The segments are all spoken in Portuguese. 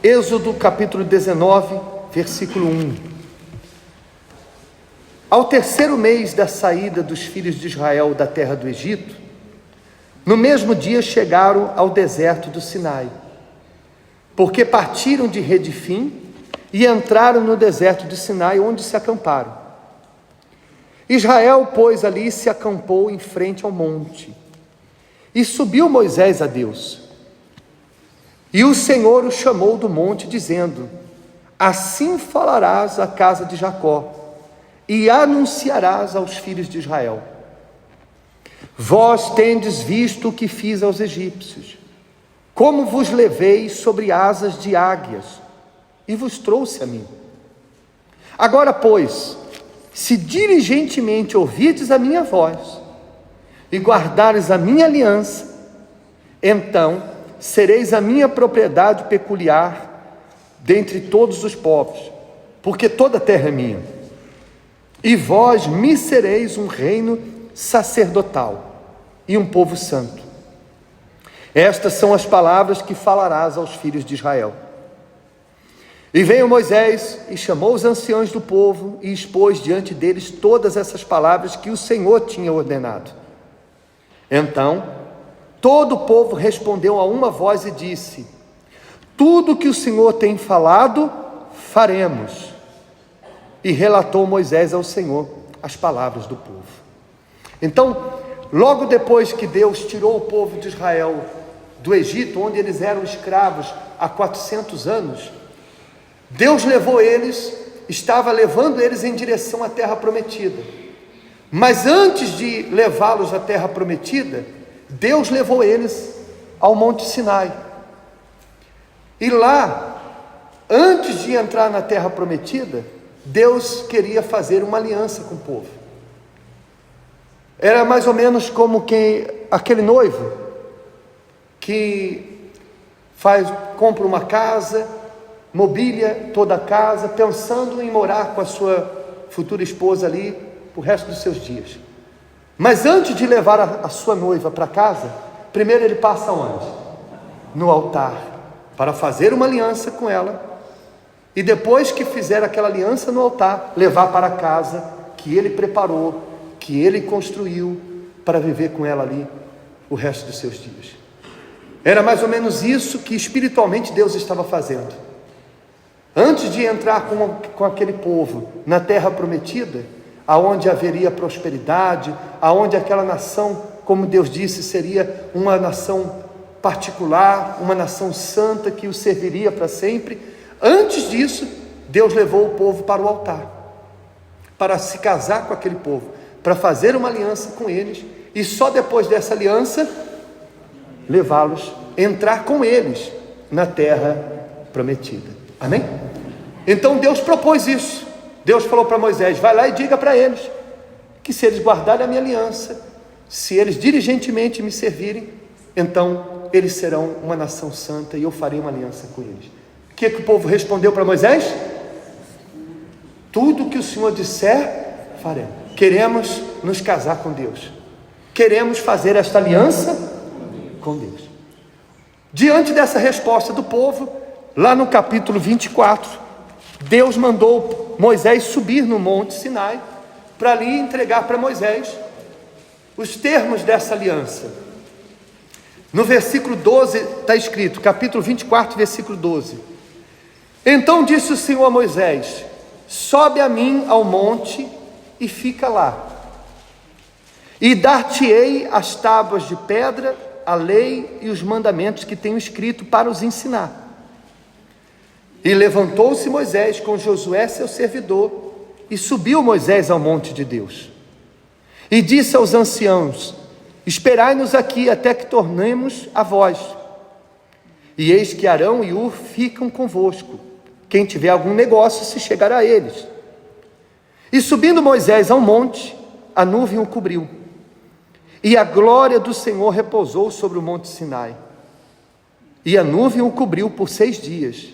Êxodo capítulo 19, versículo 1. Ao terceiro mês da saída dos filhos de Israel da terra do Egito, no mesmo dia chegaram ao deserto do Sinai, porque partiram de Redifim e entraram no deserto do Sinai, onde se acamparam. Israel, pois, ali se acampou em frente ao monte, e subiu Moisés a Deus. E o Senhor o chamou do monte, dizendo: assim falarás à casa de Jacó, e anunciarás aos filhos de Israel: vós tendes visto o que fiz aos egípcios, como vos levei sobre asas de águias, e vos trouxe a mim. Agora, pois, se diligentemente ouvirdes a minha voz, e guardares a minha aliança, então sereis a minha propriedade peculiar dentre todos os povos, porque toda a terra é minha. E vós me sereis um reino sacerdotal e um povo santo. Estas são as palavras que falarás aos filhos de Israel. E veio Moisés e chamou os anciãos do povo e expôs diante deles todas essas palavras que o Senhor tinha ordenado. Então todo o povo respondeu a uma voz e disse: tudo que o Senhor tem falado, faremos. E relatou Moisés ao Senhor as palavras do povo. Então, logo depois que Deus tirou o povo de Israel do Egito, onde eles eram escravos há 400 anos, Deus levou eles, estava levando eles em direção à terra prometida. Mas antes de levá-los à terra prometida, Deus levou eles ao Monte Sinai. E lá, antes de entrar na terra prometida, Deus queria fazer uma aliança com o povo. Era mais ou menos como aquele noivo que compra uma casa, mobília toda a casa, pensando em morar com a sua futura esposa ali o resto dos seus dias. Mas antes de levar a sua noiva para casa, primeiro ele passa onde? No altar, para fazer uma aliança com ela, e depois que fizer aquela aliança no altar, levar para a casa que ele preparou, que ele construiu, para viver com ela ali o resto dos seus dias. Era mais ou menos isso que espiritualmente Deus estava fazendo. Antes de entrar com aquele povo na terra prometida, aonde haveria prosperidade, aonde aquela nação, como Deus disse, seria uma nação particular, uma nação santa que o serviria para sempre. Antes disso, Deus levou o povo para o altar, para se casar com aquele povo, para fazer uma aliança com eles, e só depois dessa aliança, levá-los, entrar com eles na terra prometida. Amém? Então Deus propôs isso. Deus falou para Moisés: vai lá e diga para eles que se eles guardarem a minha aliança, se eles diligentemente me servirem, então eles serão uma nação santa e eu farei uma aliança com eles. O que o povo respondeu para Moisés? Tudo que o Senhor disser, faremos. Queremos nos casar com Deus, queremos fazer esta aliança com Deus. Diante dessa resposta do povo, lá no capítulo 24, Deus mandou Moisés subir no Monte Sinai, para ali entregar para Moisés os termos dessa aliança. No versículo 12 está escrito, capítulo 24, versículo 12: então disse o Senhor a Moisés: sobe a mim ao monte e fica lá, e dar-te-ei as tábuas de pedra, a lei e os mandamentos que tenho escrito para os ensinar. E levantou-se Moisés com Josué seu servidor, e subiu Moisés ao monte de Deus. E disse aos anciãos: esperai-nos aqui até que tornemos a vós. E eis que Arão e Hur ficam convosco. Quem tiver algum negócio se chegará a eles. E subindo Moisés ao monte, a nuvem o cobriu, e a glória do Senhor repousou sobre o monte Sinai. E a nuvem o cobriu por 6 dias.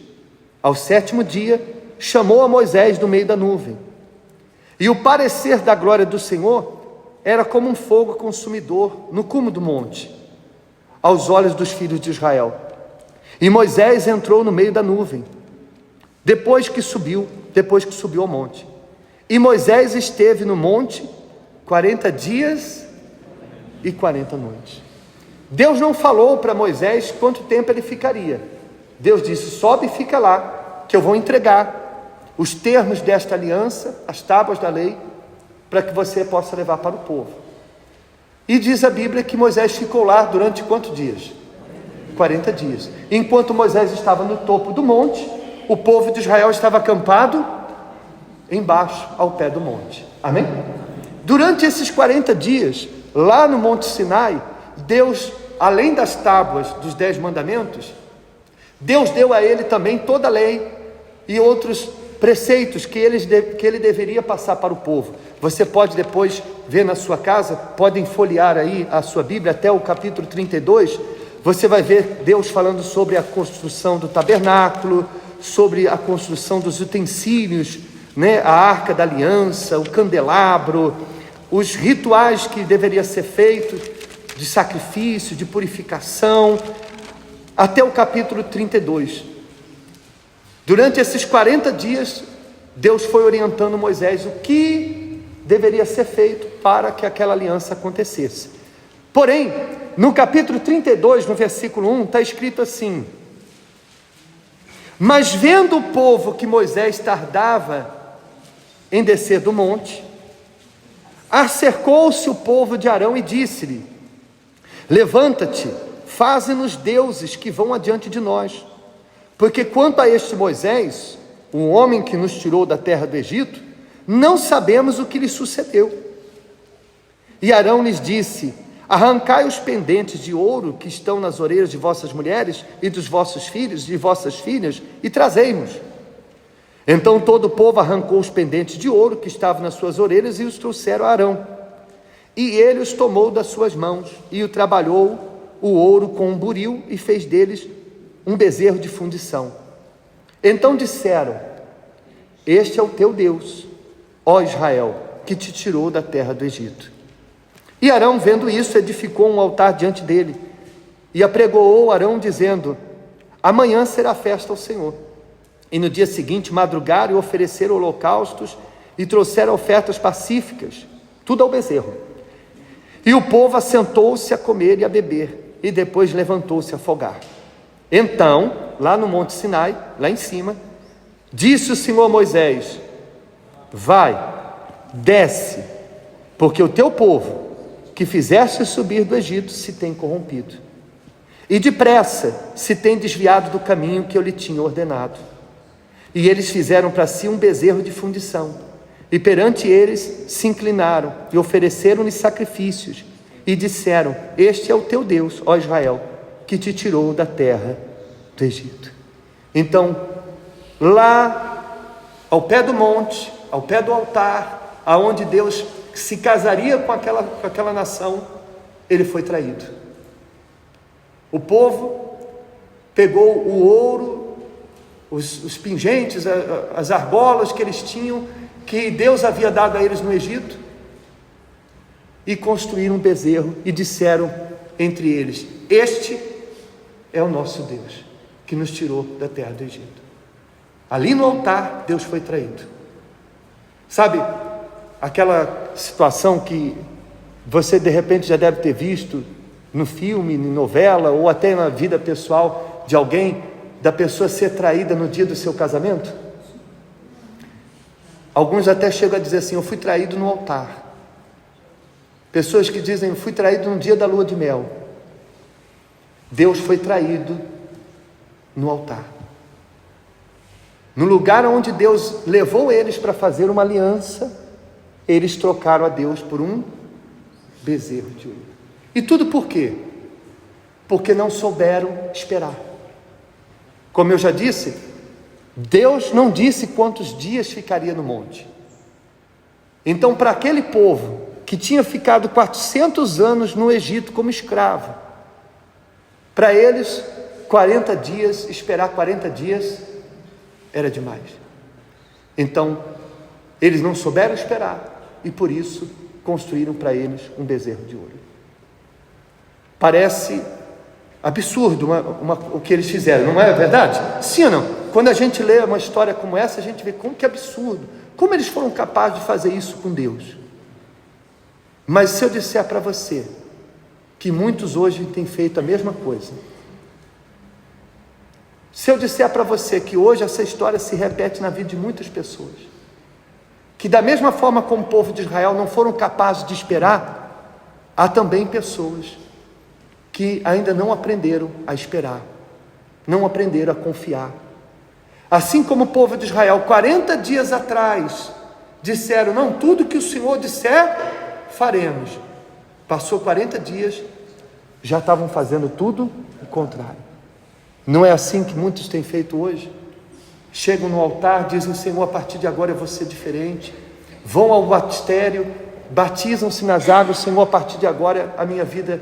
Ao 7º dia, chamou a Moisés do meio da nuvem. E o parecer da glória do Senhor era como um fogo consumidor no cume do monte, aos olhos dos filhos de Israel. E Moisés entrou no meio da nuvem, depois que subiu ao monte. E Moisés esteve no monte 40 dias e 40 noites. Deus não falou para Moisés quanto tempo ele ficaria. Deus disse: sobe e fica lá, que eu vou entregar os termos desta aliança, as tábuas da lei, para que você possa levar para o povo. E diz a Bíblia que Moisés ficou lá durante quantos dias? 40 dias. Enquanto Moisés estava no topo do monte, o povo de Israel estava acampado embaixo, ao pé do monte. Amém? Durante esses 40 dias, lá no Monte Sinai, Deus, além das tábuas dos 10 mandamentos, Deus deu a ele também toda a lei e outros preceitos que ele deveria passar para o povo. Você pode depois ver na sua casa, podem folhear aí a sua Bíblia até o capítulo 32, você vai ver Deus falando sobre a construção do tabernáculo, sobre a construção dos utensílios, né? A arca da aliança, o candelabro, os rituais que deveriam ser feitos, de sacrifício, de purificação, até o capítulo 32. Durante esses 40 dias, Deus foi orientando Moisés o que deveria ser feito para que aquela aliança acontecesse. Porém, no capítulo 32, no versículo 1, está escrito assim: mas vendo o povo que Moisés tardava em descer do monte, acercou-se o povo de Arão e disse-lhe: levanta-te, faze-nos deuses que vão adiante de nós, porque quanto a este Moisés, o homem que nos tirou da terra do Egito, não sabemos o que lhe sucedeu. E Arão lhes disse: arrancai os pendentes de ouro que estão nas orelhas de vossas mulheres e dos vossos filhos e de vossas filhas, e trazei-nos. Então todo o povo arrancou os pendentes de ouro que estavam nas suas orelhas e os trouxeram a Arão. E ele os tomou das suas mãos e o trabalhou o ouro com um buril e fez deles um bezerro de fundição. Então disseram: este é o teu Deus, ó Israel, que te tirou da terra do Egito. E Arão, vendo isso, edificou um altar diante dele e apregoou Arão, dizendo: amanhã será festa ao Senhor. E no dia seguinte madrugaram e ofereceram holocaustos e trouxeram ofertas pacíficas, tudo ao bezerro. E o povo assentou-se a comer e a beber, e depois levantou-se a folgar. Então, lá no Monte Sinai, lá em cima, disse o Senhor a Moisés: vai, desce, porque o teu povo, que fizeste subir do Egito, se tem corrompido, e depressa se tem desviado do caminho que eu lhe tinha ordenado. E eles fizeram para si um bezerro de fundição, e perante eles se inclinaram, e ofereceram-lhe sacrifícios, e disseram: este é o teu Deus, ó Israel, que te tirou da terra do Egito. Então, lá ao pé do monte, ao pé do altar, aonde Deus se casaria com aquela nação, ele foi traído. O povo pegou o ouro, os pingentes, as argolas que eles tinham, que Deus havia dado a eles no Egito, e construíram um bezerro e disseram entre eles: este é o nosso Deus, que nos tirou da terra do Egito. Ali no altar, Deus foi traído. Sabe, aquela situação que você de repente já deve ter visto no filme, em novela, ou até na vida pessoal de alguém, da pessoa ser traída no dia do seu casamento? Alguns até chegam a dizer assim: eu fui traído no altar. Pessoas que dizem: eu fui traído no dia da lua de mel. Deus foi traído no altar, no lugar onde Deus levou eles para fazer uma aliança. Eles trocaram a Deus por um bezerro de ouro. E tudo por quê? Porque não souberam esperar. Como eu já disse, Deus não disse quantos dias ficaria no monte. Então, para aquele povo que tinha ficado 400 anos no Egito como escravo, para eles 40 dias, esperar 40 dias era demais. Então, eles não souberam esperar e por isso construíram para eles um bezerro de ouro. Parece Absurdo o que eles fizeram, não é verdade? Sim ou não? Quando a gente lê uma história como essa, a gente vê como que absurdo, como eles foram capazes de fazer isso com Deus. Mas se eu disser para você que muitos hoje têm feito a mesma coisa, se eu disser para você que hoje essa história se repete na vida de muitas pessoas, que da mesma forma como o povo de Israel não foram capazes de esperar, há também pessoas que ainda não aprenderam a esperar, não aprenderam a confiar. Assim como o povo de Israel, 40 dias atrás, disseram, não, tudo que o Senhor disser, faremos. Passou 40 dias, já estavam fazendo tudo o contrário. Não é assim que muitos têm feito hoje? Chegam no altar, dizem, Senhor, a partir de agora eu vou ser diferente. Vão ao batistério, batizam-se nas águas, Senhor, a partir de agora a minha vida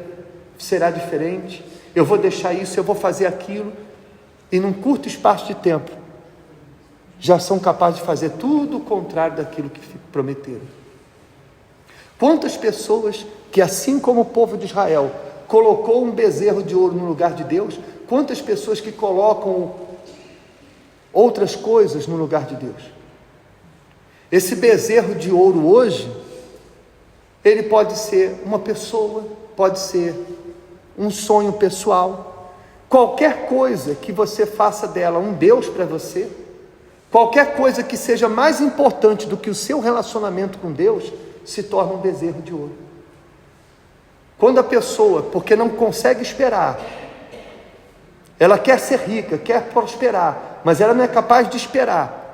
será diferente. Eu vou deixar isso, eu vou fazer aquilo. E num curto espaço de tempo, já são capazes de fazer tudo o contrário daquilo que prometeram. Quantas pessoas que, assim como o povo de Israel, colocou um bezerro de ouro no lugar de Deus, quantas pessoas que colocam outras coisas no lugar de Deus? Esse bezerro de ouro hoje, ele pode ser uma pessoa, pode ser um sonho pessoal, qualquer coisa que você faça dela um Deus para você, qualquer coisa que seja mais importante do que o seu relacionamento com Deus, se torna um bezerro de ouro. Quando a pessoa, porque não consegue esperar, ela quer ser rica, quer prosperar, mas ela não é capaz de esperar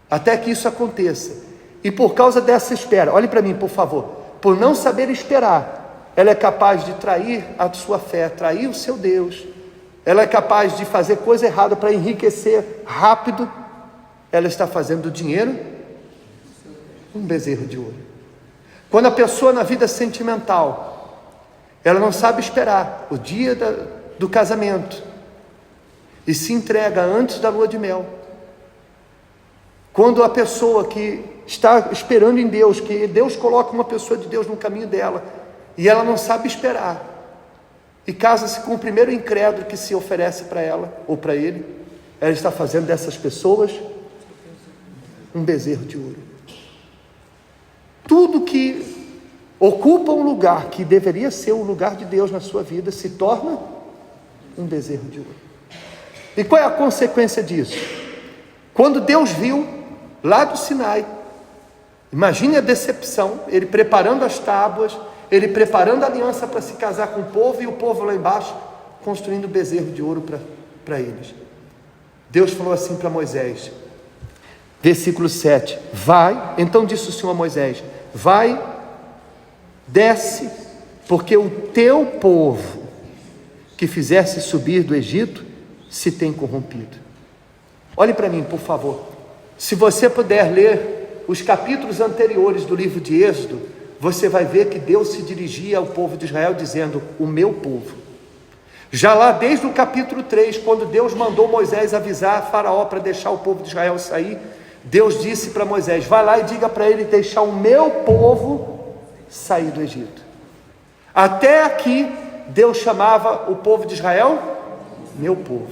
até que isso aconteça, e por causa dessa espera, olhe para mim por favor, por não saber esperar, ela é capaz de trair a sua fé, trair o seu Deus, ela é capaz de fazer coisa errada para enriquecer rápido, ela está fazendo do dinheiro um bezerro de ouro. Quando a pessoa na vida sentimental, ela não sabe esperar o dia do casamento e se entrega antes da lua de mel. Quando a pessoa que está esperando em Deus, que Deus coloca uma pessoa de Deus no caminho dela, e ela não sabe esperar, e casa-se com o primeiro incrédulo que se oferece para ela ou para ele, ela está fazendo dessas pessoas um bezerro de ouro. Tudo que ocupa um lugar que deveria ser o lugar de Deus na sua vida, se torna um bezerro de ouro. E qual é a consequência disso? Quando Deus viu lá do Sinai, imagine a decepção, ele preparando as tábuas, ele preparando a aliança para se casar com o povo, e o povo lá embaixo construindo bezerro de ouro para eles. Deus falou assim para Moisés, versículo 7, vai, então disse o Senhor a Moisés, vai, desce, porque o teu povo que fizesse subir do Egito se tem corrompido. Olhe para mim, por favor. Se você puder ler os capítulos anteriores do livro de Êxodo, você vai ver que Deus se dirigia ao povo de Israel dizendo, o meu povo. Já lá desde o capítulo 3, quando Deus mandou Moisés avisar a Faraó para deixar o povo de Israel sair, Deus disse para Moisés, vai lá e diga para ele deixar o meu povo sair do Egito. Até aqui, Deus chamava o povo de Israel, meu povo.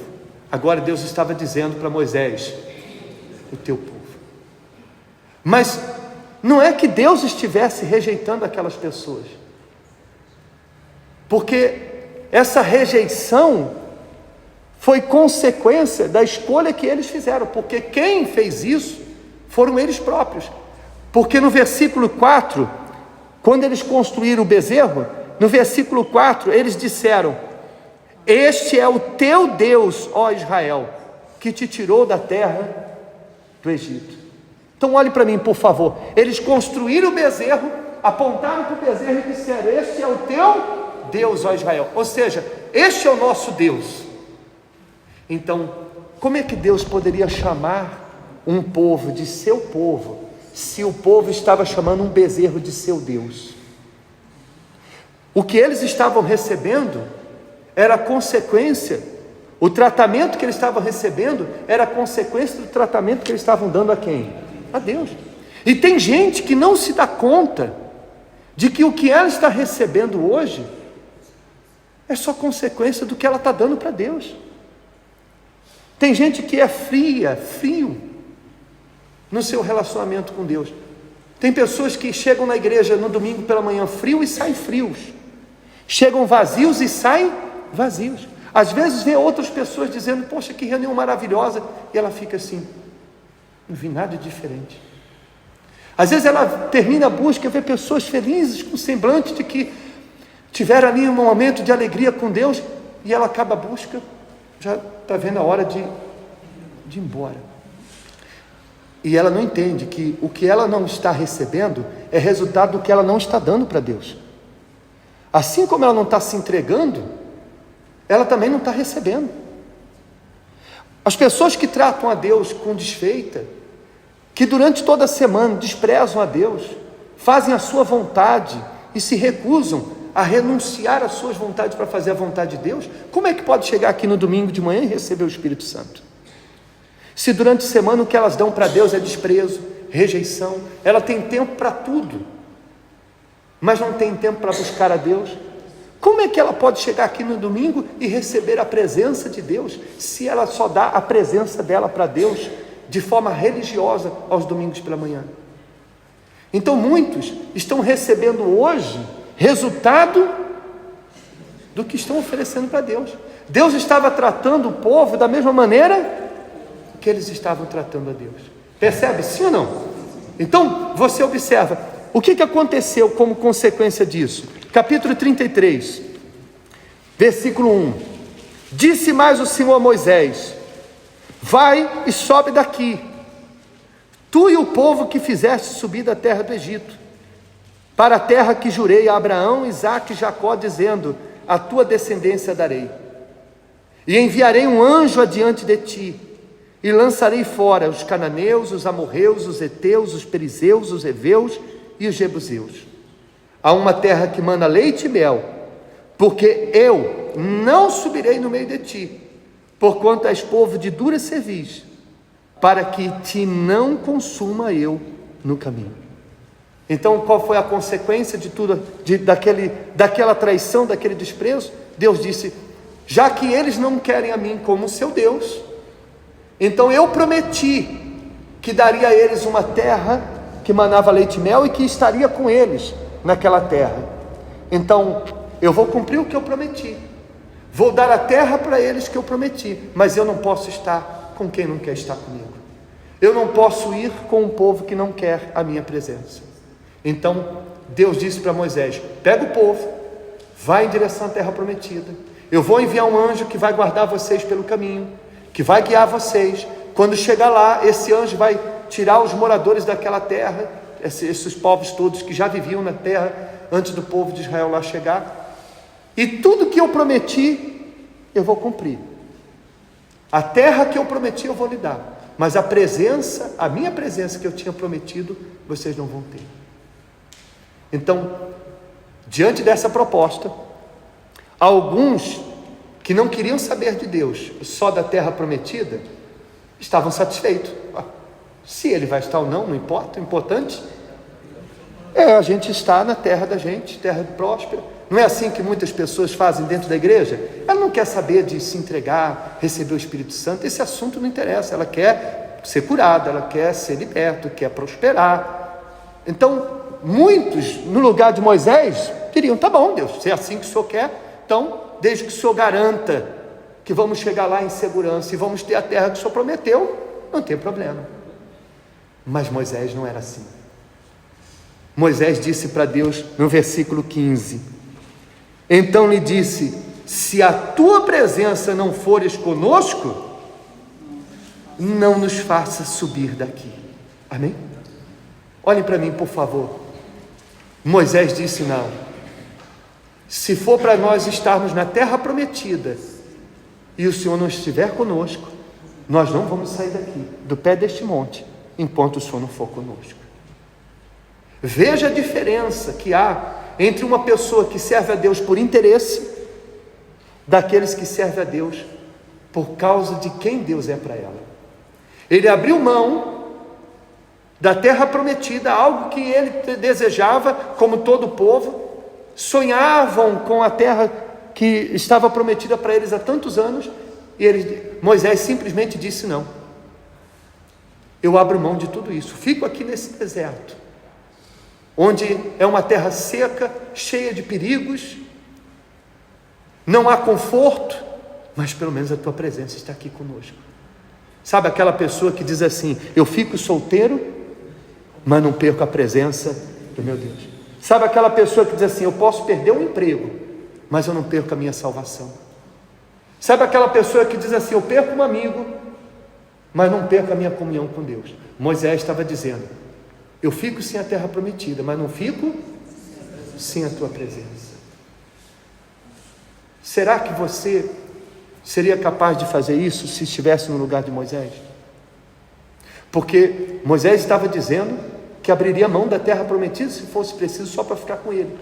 Agora Deus estava dizendo para Moisés, o teu povo. Mas não é que Deus estivesse rejeitando aquelas pessoas, porque essa rejeição foi consequência da escolha que eles fizeram, porque quem fez isso foram eles próprios. Porque no versículo 4, quando eles construíram o bezerro, no versículo 4 eles disseram, este é o teu Deus, ó Israel, que te tirou da terra do Egito. Então olhe para mim, por favor. Eles construíram o bezerro, apontaram para o bezerro e disseram, este é o teu Deus, ó Israel. Ou seja, este é o nosso Deus. Então, como é que Deus poderia chamar um povo de seu povo, se o povo estava chamando um bezerro de seu Deus? O que eles estavam recebendo era consequência, o tratamento que eles estavam recebendo era consequência do tratamento que eles estavam dando a quem? A Deus. E tem gente que não se dá conta de que o que ela está recebendo hoje é só consequência do que ela está dando para Deus. Tem gente que é frio no seu relacionamento com Deus. Tem pessoas que chegam na igreja no domingo pela manhã frio e saem frios. Chegam vazios e saem vazios. Às vezes vê outras pessoas dizendo, poxa, que reunião maravilhosa, e ela fica assim, não vi nada diferente. Às vezes ela termina a busca e vê pessoas felizes, com semblante de que tiveram ali um momento de alegria com Deus, e ela acaba a busca, já está vendo a hora de ir embora. E ela não entende que o que ela não está recebendo é resultado do que ela não está dando para Deus. Assim como ela não está se entregando, ela também não está recebendo. As pessoas que tratam a Deus com desfeita, que durante toda a semana desprezam a Deus, fazem a sua vontade e se recusam a renunciar às suas vontades para fazer a vontade de Deus, como é que pode chegar aqui no domingo de manhã e receber o Espírito Santo? Se durante a semana o que elas dão para Deus é desprezo, rejeição, ela tem tempo para tudo, mas não tem tempo para buscar a Deus, como é que ela pode chegar aqui no domingo e receber a presença de Deus, se ela só dá a presença dela para Deus de forma religiosa aos domingos pela manhã? Então muitos estão recebendo hoje resultado do que estão oferecendo para Deus. Deus estava tratando o povo da mesma maneira que eles estavam tratando a Deus. Percebe? Sim ou não? Então você observa o que aconteceu como consequência disso. Capítulo 33, versículo 1. Disse mais o Senhor a Moisés: vai e sobe daqui, tu e o povo que fizeste subir da terra do Egito, para a terra que jurei a Abraão, Isaque e Jacó, dizendo: a tua descendência darei. E enviarei um anjo adiante de ti, e lançarei fora os cananeus, os amorreus, os heteus, os perizeus, os heveus e os jebuseus, a uma terra que mana leite e mel, porque eu não subirei no meio de ti, porquanto és povo de dura cerviz, para que te não consuma eu no caminho. Então qual foi a consequência de tudo, daquela traição, daquele desprezo? Deus disse: já que eles não querem a mim como seu Deus, então eu prometi que daria a eles uma terra que manava leite e mel, e que estaria com eles naquela terra. Então eu vou cumprir o que eu prometi, vou dar a terra para eles que eu prometi, mas eu não posso estar com quem não quer estar comigo, eu não posso ir com um povo que não quer a minha presença. Então Deus disse para Moisés: pega o povo, vai em direção à terra prometida, eu vou enviar um anjo que vai guardar vocês pelo caminho, que vai guiar vocês. Quando chegar lá, esse anjo vai tirar os moradores daquela terra, esses povos todos que já viviam na terra antes do povo de Israel lá chegar, e tudo que eu prometi eu vou cumprir. A terra que eu prometi eu vou lhe dar, mas a minha presença que eu tinha prometido, vocês não vão ter. Então, diante dessa proposta, alguns que não queriam saber de Deus, só da terra prometida, estavam satisfeitos. Se ele vai estar ou não, não importa. O importante é a gente estar na terra da gente, terra próspera. Não é assim que muitas pessoas fazem dentro da igreja? Ela não quer saber de se entregar, receber o Espírito Santo. Esse assunto não interessa. Ela quer ser curada, ela quer ser liberta, quer prosperar. Então muitos, no lugar de Moisés, queriam: tá bom, Deus, se é assim que o Senhor quer, então desde que o Senhor garanta que vamos chegar lá em segurança e vamos ter a terra que o Senhor prometeu, não tem problema. Mas Moisés não era assim. Moisés disse para Deus no versículo 15: então lhe disse: se a tua presença não fores conosco, não nos faça subir daqui. Amém? Olhem para mim, por favor. Moisés disse: não, se for para nós estarmos na terra prometida e o Senhor não estiver conosco, nós não vamos sair daqui, do pé deste monte, enquanto o Senhor não for conosco. Veja a diferença que há entre uma pessoa que serve a Deus por interesse, daqueles que servem a Deus por causa de quem Deus é para ela. Ele abriu mão da terra prometida, algo que ele desejava, como todo o povo, sonhavam com a terra que estava prometida para eles há tantos anos, e Moisés simplesmente disse: não, eu abro mão de tudo isso, fico aqui nesse deserto, onde é uma terra seca, cheia de perigos, não há conforto, mas pelo menos a tua presença está aqui conosco. Sabe aquela pessoa que diz assim: eu fico solteiro, mas não perco a presença do meu Deus. Sabe aquela pessoa que diz assim: eu posso perder um emprego, mas eu não perco a minha salvação. Sabe aquela pessoa que diz assim: eu perco um amigo, mas não perco a minha comunhão com Deus. Moisés estava dizendo: eu fico sem a terra prometida, mas não fico sem a tua presença. Será que você seria capaz de fazer isso se estivesse no lugar de Moisés? Porque Moisés estava dizendo que abriria mão da terra prometida se fosse preciso, só para ficar com ele.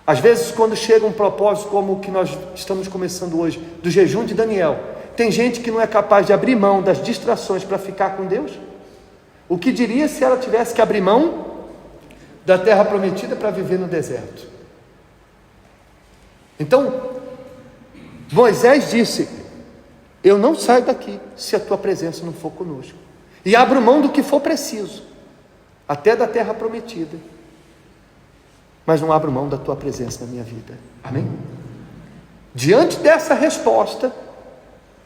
Às vezes, quando chega um propósito como o que nós estamos começando hoje, do jejum de Daniel, tem gente que não é capaz de abrir mão das distrações para ficar com Deus. O que diria se ela tivesse que abrir mão da terra prometida para viver no deserto? Então, Moisés disse: eu não saio daqui se a tua presença não for conosco, e abro mão do que for preciso, até da terra prometida, mas não abro mão da tua presença na minha vida. Amém? Diante dessa resposta,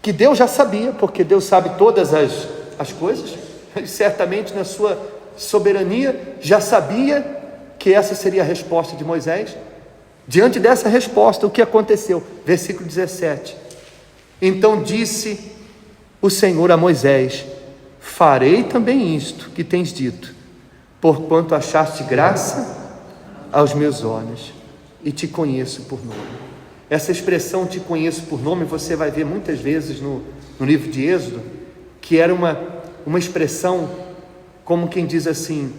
que Deus já sabia, porque Deus sabe todas as coisas, Ele certamente na sua soberania já sabia que essa seria a resposta de Moisés. Diante dessa resposta, o que aconteceu? Versículo 17: então disse o Senhor a Moisés: farei também isto que tens dito, porquanto achaste graça aos meus olhos, e te conheço por nome. Essa expressão "te conheço por nome" você vai ver muitas vezes no livro de Êxodo, que era uma expressão como quem diz assim: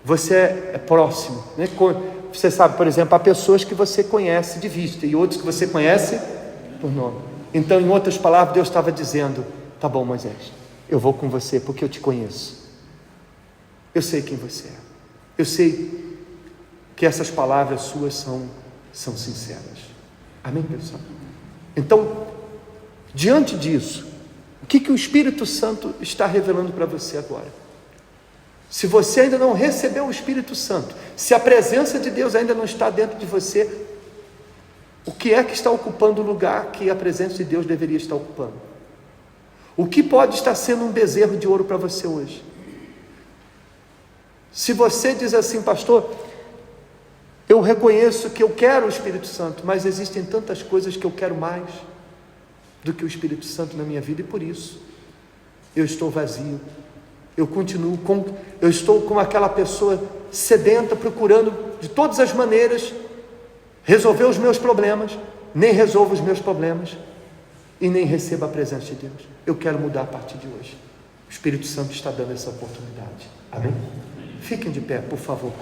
você é próximo, né? Você sabe, por exemplo, há pessoas que você conhece de vista e outros que você conhece por nome. Então, em outras palavras, Deus estava dizendo: tá bom, Moisés, eu vou com você porque eu te conheço, eu sei quem você é, eu sei que essas palavras suas são sinceras. Amém, pessoal? Então, diante disso, o que o Espírito Santo está revelando para você agora? Se você ainda não recebeu o Espírito Santo, se a presença de Deus ainda não está dentro de você, o que é que está ocupando o lugar que a presença de Deus deveria estar ocupando? O que pode estar sendo um bezerro de ouro para você hoje? Se você diz assim: pastor, eu reconheço que eu quero o Espírito Santo, mas existem tantas coisas que eu quero mais do que o Espírito Santo na minha vida, e por isso eu estou vazio. Eu estou como aquela pessoa sedenta, procurando de todas as maneiras resolver os meus problemas, nem resolvo os meus problemas e nem recebo a presença de Deus. Eu quero mudar a partir de hoje. O Espírito Santo está dando essa oportunidade. Amém? Fiquem de pé, por favor.